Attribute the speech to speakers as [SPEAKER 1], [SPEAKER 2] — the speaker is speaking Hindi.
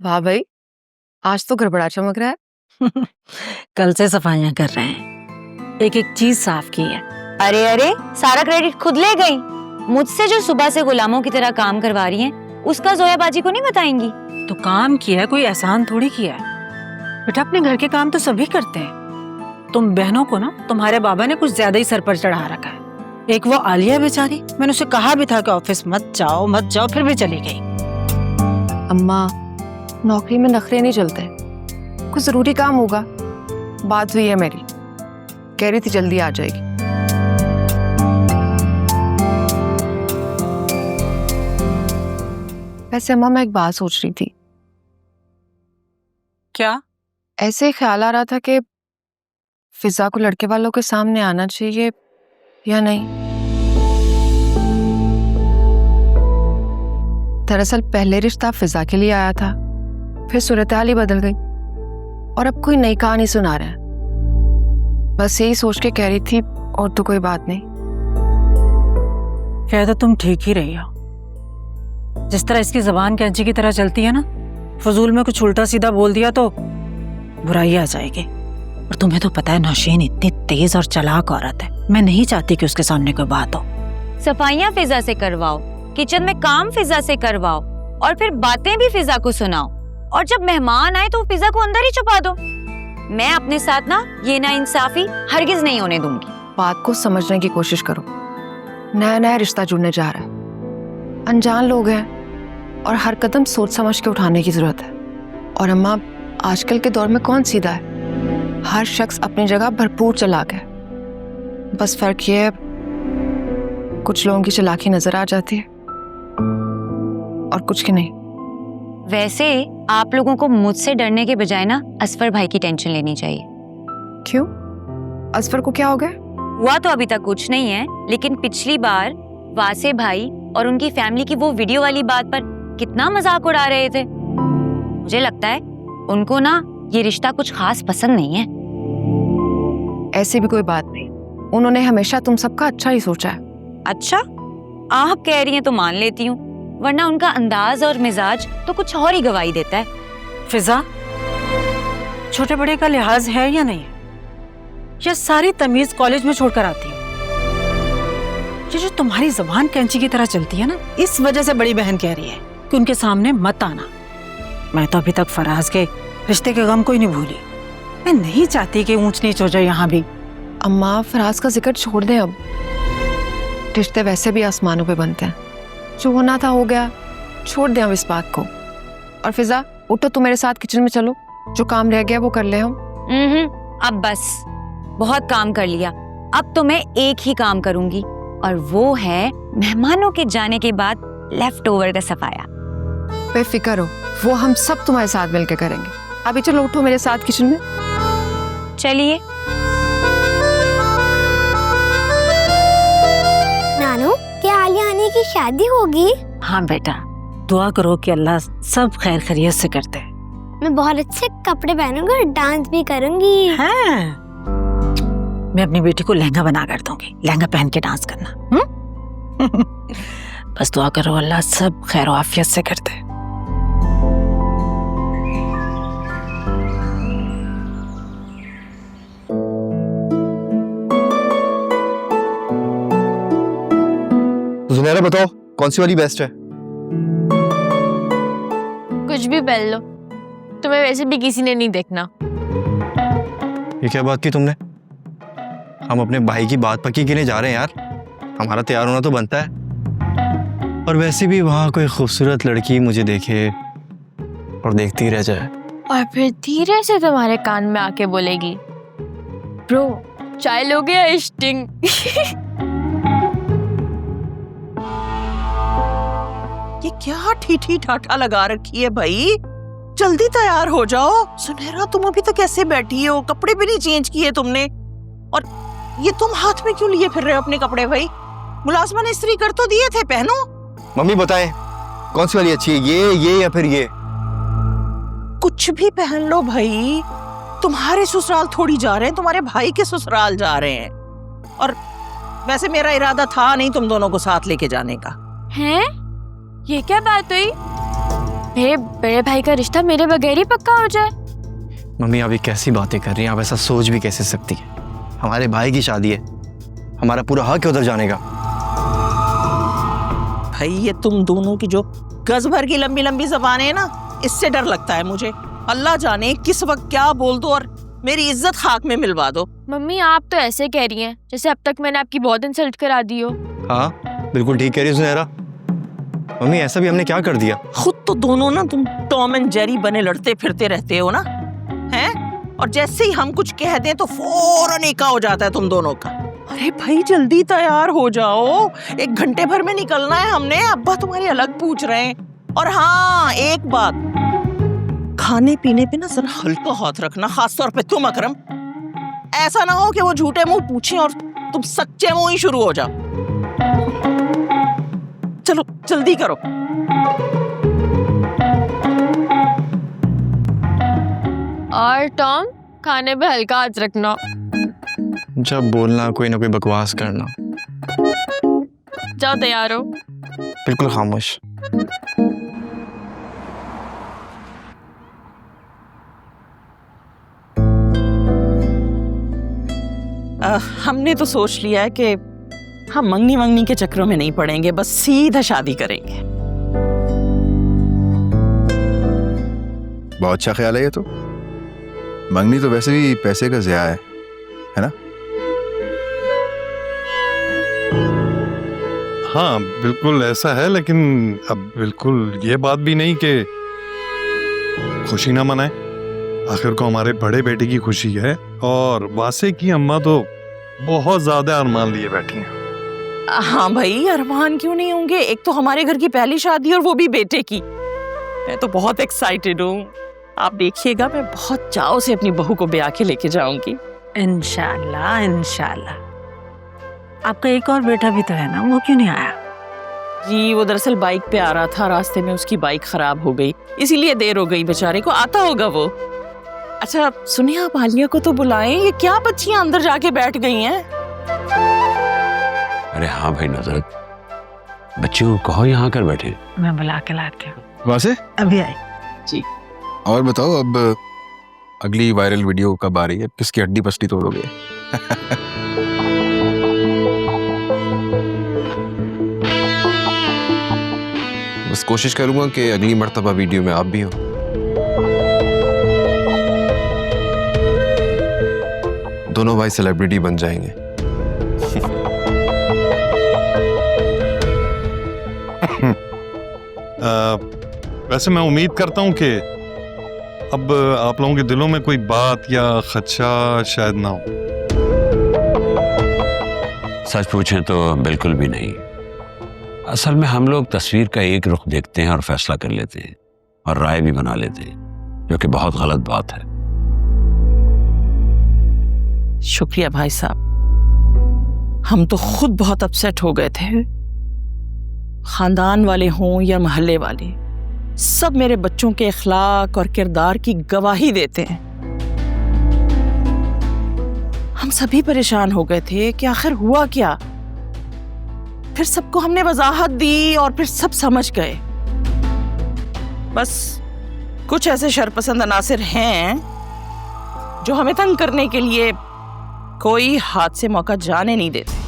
[SPEAKER 1] वाह भाई, आज तो घर बड़ा चमक रहा है।
[SPEAKER 2] कल से सफाइयां कर रहे हैं, एक एक चीज साफ की है।
[SPEAKER 3] अरे अरे, सारा क्रेडिट खुद ले गई। मुझसे जो सुबह से गुलामों की तरह काम करवा रही हैं, उसका जोया बाजी को नहीं बताएंगी?
[SPEAKER 2] तो काम किया है, कोई एहसान थोड़ी किया है। बेटा अपने घर के काम तो सभी करते हैं। तुम बहनों को ना तुम्हारे बाबा ने कुछ ज्यादा ही सर पर चढ़ा रखा है। एक वो आलिया बेचारी, मैंने उसे कहा भी था कि ऑफिस मत जाओ, फिर भी चली गई।
[SPEAKER 1] अम्मा, नौकरी में नखरे नहीं चलते। कुछ जरूरी काम होगा। बात हुई है मेरी, कह रही थी जल्दी आ जाएगी। वैसे अम्मा, मैं एक बात सोच रही थी।
[SPEAKER 2] क्या?
[SPEAKER 1] ऐसे ही ख्याल आ रहा था कि फिजा को लड़के वालों के सामने आना चाहिए या नहीं। दरअसल पहले रिश्ता फिजा के लिए आया था, फिर सूरत हाल ही बदल गई और अब कोई नई कहानी सुना रहा है। बस यही सोच के कह रही थी, और तो कोई बात नहीं।
[SPEAKER 2] कह तो तुम ठीक ही रही हो। जिस तरह इसकी जबान कैंची की तरह चलती है ना, फजूल में कुछ उल्टा सीधा बोल दिया तो बुराई आ जाएगी। और तुम्हें तो पता है नौशीन इतनी तेज और चालाक औरत है, मैं नहीं चाहती कि उसके सामने कोई बात हो।
[SPEAKER 3] सफाइयां फिजा से करवाओ, किचन में काम फिजा से करवाओ, और फिर बातें भी फिजा को सुनाओ, और जब मेहमान आए तो फिजा को अंदर ही छुपा दो। मैं अपने साथ ना ये नाइंसाफी हरगिज नहीं होने दूंगी।
[SPEAKER 1] बात को समझने की कोशिश करो। नया नया रिश्ता जुड़ने जा रहा है, अनजान लोग हैं और हर कदम सोच समझ के उठाने की जरूरत है। और अम्मा, आजकल के दौर में कौन सीधा है? हर शख्स अपनी जगह भरपूर चालाक है। बस फर्क ये है, कुछ लोगों की चालाकी नजर आ जाती है और कुछ की नहीं।
[SPEAKER 3] वैसे आप लोगों को मुझसे डरने के बजाय ना असफर भाई की टेंशन लेनी चाहिए।
[SPEAKER 1] क्यों? असफर को क्या हो गया?
[SPEAKER 3] हुआ तो अभी तक कुछ नहीं है, लेकिन पिछली बार वासे भाई और उनकी फैमिली की वो वीडियो वाली बात पर कितना मजाक उड़ा रहे थे। मुझे लगता है उनको ना ये रिश्ता कुछ खास पसंद नहीं है।
[SPEAKER 1] ऐसी भी कोई बात नहीं, उन्होंने हमेशा तुम सबका अच्छा ही सोचा है।
[SPEAKER 3] अच्छा, आप कह रही हैं तो मान लेती हूँ, वरना उनका अंदाज और मिजाज तो कुछ और ही गवाही देता है।
[SPEAKER 2] फिजा, छोटे बड़े का लिहाज है या नहीं है? या सारी तमीज कॉलेज में छोड़कर आती है? ये जो तुम्हारी जबान कैंची की तरह चलती है ना, इस वजह से बड़ी बहन कह रही है कि उनके सामने मत आना। मैं तो अभी तक फराज के रिश्ते के गम को ही नहीं भूली। मैं नहीं चाहती कि ऊंच नीच हो जाए यहाँ भी।
[SPEAKER 1] अम्मा, फराज का जिक्र छोड़ दें अब। रिश्ते वैसे भी आसमानों पे बनते हैं। जो होना था हो गया, छोड़ दें अब इस बात को। और फिजा, उठो, तुम मेरे साथ किचन में चलो, जो काम रह गया वो कर ले हम।
[SPEAKER 3] अब बस, बहुत काम कर लिया। अब तो मैं एक ही काम करूंगी, और वो है मेहमानों के जाने के बाद लेफ्ट ओवर का सफाया।
[SPEAKER 1] बेफिक्र हो, वो हम सब तुम्हारे साथ मिलकर करेंगे। अभी चलो, उठो मेरे साथ किचन में।
[SPEAKER 3] चलिए।
[SPEAKER 4] नानू, क्या आलिया आने की शादी होगी?
[SPEAKER 2] हाँ बेटा, दुआ करो कि अल्लाह सब खैर खैरियत से करते हैं।
[SPEAKER 4] मैं बहुत अच्छे कपड़े पहनूंगी और डांस भी करूंगी।
[SPEAKER 2] हाँ, मैं अपनी बेटी को लहंगा बना कर दूंगी, लहंगा पहन के डांस करना। बस दुआ करो अल्लाह सब खैर आफियत से करते हैं।
[SPEAKER 5] जुनैरा, बताओ कौन सी वाली बेस्ट है?
[SPEAKER 6] कुछ भी पहन लो, तुम्हें वैसे भी किसी ने नहीं देखना।
[SPEAKER 5] ये क्या बात की तुमने? हम अपने भाई की बात पक्की के लिए जा रहे हैं यार, हमारा तैयार होना तो बनता है। और वैसे भी वहां कोई खूबसूरत लड़की मुझे देखे और देखती रह जाए,
[SPEAKER 6] और फिर धीरे से तुम्हारे कान में आके बोलेगी, ब्रो चाय लोगे या स्टिंग?
[SPEAKER 7] ये क्या ठीठी ठाठा लगा रखी है भाई? जल्दी तैयार हो जाओ। सुनहरा, तुम अभी तक कैसे बैठी हो? कपड़े भी नहीं चेंज किए तुमने, और ये तुम हाथ में क्यों लिए फिर रहे हो अपने कपड़े? भाई मुलाजमा ने इस्त्री कर तो दिए थे, पहनो।
[SPEAKER 5] मम्मी बताएं कौन सी वाली अच्छी है, ये या फिर ये?
[SPEAKER 7] कुछ भी पहन लो भाई, तुम्हारे ससुराल थोड़ी जा रहे हैं, तुम्हारे भाई के ससुराल जा रहे हैं। और वैसे मेरा इरादा था नहीं तुम दोनों को साथ लेके जाने का।
[SPEAKER 6] हैं? ये क्या बात हुई? मेरे बड़े भाई का रिश्ता मेरे बगैर ही पक्का हो जाए।
[SPEAKER 5] मम्मी आप ये कैसी बातें कर रही हैं? आप ऐसा सोच भी कैसे सकती हैं? हमारे भाई की शादी है, हमारा पूरा हक है उधर जाने का।
[SPEAKER 7] भाई ये तुम दोनों की जो गज भर की लंबी लंबी जबानें हैं ना, इससे डर लगता है मुझे। अल्लाह जाने किस वक्त क्या बोल दो और मेरी इज्जत खाक में मिलवा दो।
[SPEAKER 6] मम्मी आप तो ऐसे कह रही हैं जैसे अब तक मैंने आपकी बहुत इंसल्ट करा दी हो।
[SPEAKER 5] हाँ बिल्कुल ठीक कह रही हो सुनहरा। मम्मी ऐसा भी हमने क्या कर दिया?
[SPEAKER 7] खुद तो दोनों ना तुम टॉम एंड जेरी बने लड़ते फिरते रहते हो ना, हैं? और जैसे ही हम कुछ कह दें तो फौरन एका हो जाता है तुम दोनों का। अरे भाई जल्दी तैयार हो जाओ, 1 घंटे भर में निकलना है हमने। अब्बा तुम्हारी अलग पूछ रहे हैं। और हाँ एक बात, खाने पीने पे ना जरा हल्का हाथ रखना, खासतौर पे तुम अकरम। ऐसा ना हो कि वो झूठे मुंह पूछें और तुम सच्चे मुंह ही शुरू हो जाओ। चलो जल्दी करो।
[SPEAKER 6] और टॉम खाने पे हल्का हाथ रखना।
[SPEAKER 5] जब बोलना कोई ना कोई बकवास करना।
[SPEAKER 6] जाओ तैयार हो।
[SPEAKER 5] बिल्कुल खामोश।
[SPEAKER 7] हमने तो सोच लिया है कि हम मंगनी मंगनी के चक्रों में नहीं पड़ेंगे, बस सीधा शादी करेंगे।
[SPEAKER 8] बहुत अच्छा ख्याल है ये तो। मंगनी तो वैसे भी पैसे का ज़िया है ना?
[SPEAKER 9] हाँ बिल्कुल ऐसा है, लेकिन अब बिल्कुल ये बात भी नहीं कि खुशी ना मनाए। आखिर को हमारे बड़े बेटे की खुशी है और वासे की अम्मा तो बहुत ज्यादा अरमान लिए बैठी हैं।
[SPEAKER 7] हाँ भाई अरमान क्यों नहीं होंगे, एक तो हमारे घर की पहली शादी और वो भी बेटे की। मैं तो बहुत एक्साइटेड हूँ। आप देखिएगा मैं बहुत चाव से अपनी बहू को ब्याह के लेके जाऊंगी।
[SPEAKER 2] इंशाल्लाह इंशाल्लाह। आपका एक और बेटा भी तो है ना, वो क्यों नहीं आया?
[SPEAKER 7] जी वो दरअसल बाइक पे आ रहा था, रास्ते में उसकी बाइक खराब हो गई, इसीलिए देर हो गई। बेचारे को आता होगा वो। अच्छा सुनिए, आप आलिया को तो बुलाएं, ये क्या बच्चियां अंदर जाके बैठ गई हैं?
[SPEAKER 10] अरे हाँ भाई नजरत, बच्चियों को कहो यहाँ आकर बैठे।
[SPEAKER 2] मैं बुला के लाती हूँ।
[SPEAKER 8] वहाँ से
[SPEAKER 2] अभी आई।
[SPEAKER 7] जी
[SPEAKER 8] और बताओ, अब अगली वायरल वीडियो कब आ रही है? किसकी हड्डी पसली तोड़ोगे? बस कोशिश करूंगा कि अगली मर्तबा वीडियो में आप भी हो। दोनों भाई सेलिब्रिटी बन जाएंगे।
[SPEAKER 9] वैसे मैं उम्मीद करता हूँ कि अब आप लोगों के दिलों में कोई बात या खदशा शायद ना हो।
[SPEAKER 10] सच पूछें तो बिल्कुल भी नहीं। असल में हम लोग तस्वीर का एक रुख देखते हैं और फैसला कर लेते हैं और राय भी बना लेते हैं, जो कि बहुत गलत बात है।
[SPEAKER 7] शुक्रिया भाई साहब, हम तो खुद बहुत अपसेट हो गए थे। खानदान वाले हों या मोहल्ले वाले, सब मेरे बच्चों के इखलाक और किरदार की गवाही देते हैं। हम सभी परेशान हो गए थे कि आखिर हुआ क्या। फिर सबको हमने वजाहत दी और फिर सब समझ गए। बस कुछ ऐसे शरपसंद अनासिर हैं जो हमें तंग करने के लिए कोई हाथ से मौका जाने नहीं देते।